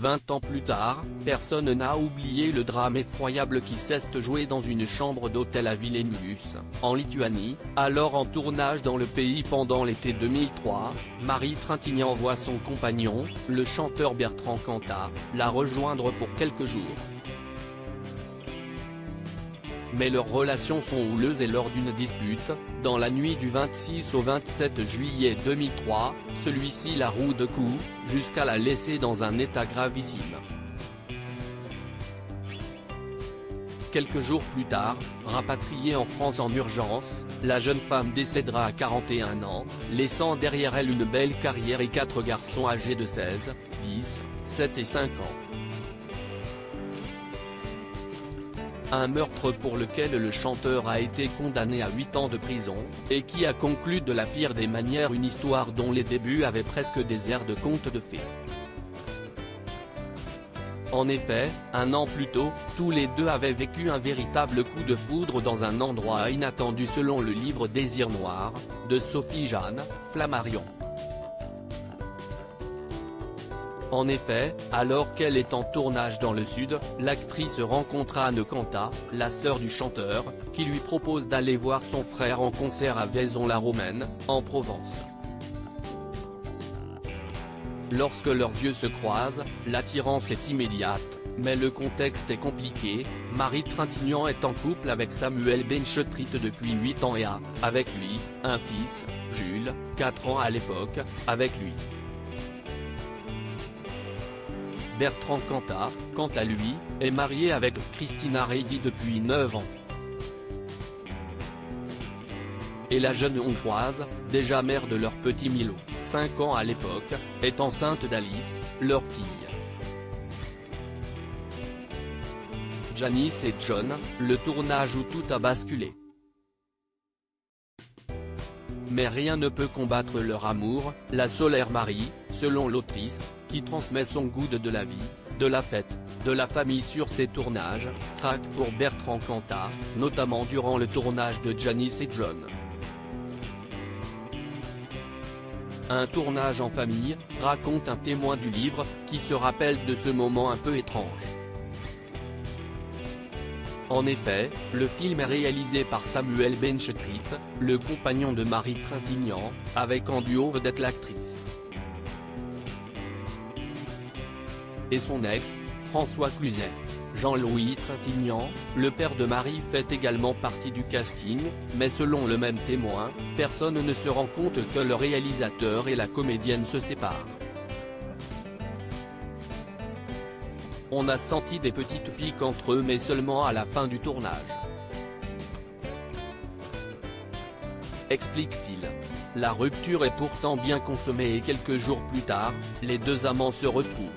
20 ans plus tard, personne n'a oublié le drame effroyable qui s'est joué dans une chambre d'hôtel à Vilnius, en Lituanie, alors en tournage dans le pays pendant l'été 2003. Marie Trintignant voit son compagnon, le chanteur Bertrand Cantat, la rejoindre pour quelques jours. Mais leurs relations sont houleuses et lors d'une dispute, dans la nuit du 26 au 27 juillet 2003, celui-ci la roue de coups, jusqu'à la laisser dans un état gravissime. Quelques jours plus tard, rapatriée en France en urgence, la jeune femme décédera à 41 ans, laissant derrière elle une belle carrière et 4 garçons âgés de 16, 10, 7 et 5 ans. Un meurtre pour lequel le chanteur a été condamné à 8 ans de prison, et qui a conclu de la pire des manières une histoire dont les débuts avaient presque des airs de conte de fées. En effet, un an plus tôt, tous les deux avaient vécu un véritable coup de foudre dans un endroit inattendu selon le livre Désir Noir, de Sophie Jeanne, Flammarion. En effet, alors qu'elle est en tournage dans le sud, l'actrice rencontra Anne Cantat, la sœur du chanteur, qui lui propose d'aller voir son frère en concert à Vaison-la-Romaine, en Provence. Lorsque leurs yeux se croisent, l'attirance est immédiate, mais le contexte est compliqué. Marie Trintignant est en couple avec Samuel Benchetritt depuis 8 ans et a, avec lui, un fils, Jules, 4 ans à l'époque, avec lui. Bertrand Cantat, quant à lui, est marié avec Christina Ricci depuis 9 ans. Et la jeune Hongroise, déjà mère de leur petit Milo, 5 ans à l'époque, est enceinte d'Alice, leur fille. Janice et John, le tournage où tout a basculé. Mais rien ne peut combattre leur amour, la solaire Marie, selon l'autrice, qui transmet son goût de la vie, de la fête, de la famille sur ses tournages, craque pour Bertrand Cantat, notamment durant le tournage de Janice et John. Un tournage en famille, raconte un témoin du livre, qui se rappelle de ce moment un peu étrange. En effet, le film est réalisé par Samuel Benchetritt, le compagnon de Marie Trintignant, avec en duo vedette l'actrice et son ex, François Cluzet. Jean-Louis Trintignant, le père de Marie, fait également partie du casting, mais selon le même témoin, personne ne se rend compte que le réalisateur et la comédienne se séparent. On a senti des petites piques entre eux mais seulement à la fin du tournage, explique-t-il. La rupture est pourtant bien consommée et quelques jours plus tard, les deux amants se retrouvent.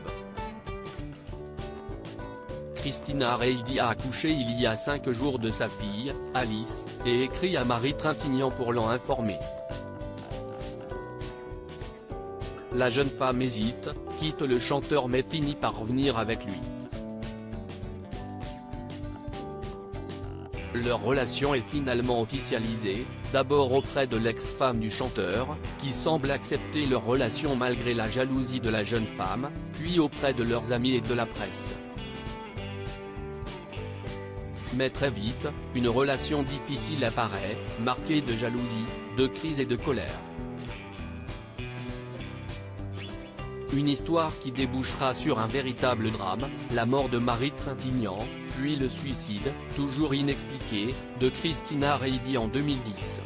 Christina Ricci a accouché il y a 5 jours de sa fille, Alice, et écrit à Marie Trintignant pour l'en informer. La jeune femme hésite, quitte le chanteur mais finit par revenir avec lui. Leur relation est finalement officialisée, d'abord auprès de l'ex-femme du chanteur, qui semble accepter leur relation malgré la jalousie de la jeune femme, puis auprès de leurs amis et de la presse. Mais très vite, une relation difficile apparaît, marquée de jalousie, de crise et de colère. Une histoire qui débouchera sur un véritable drame, la mort de Marie Trintignant, puis le suicide, toujours inexpliqué, de Christina Ricci en 2010.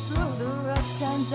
Through the rough times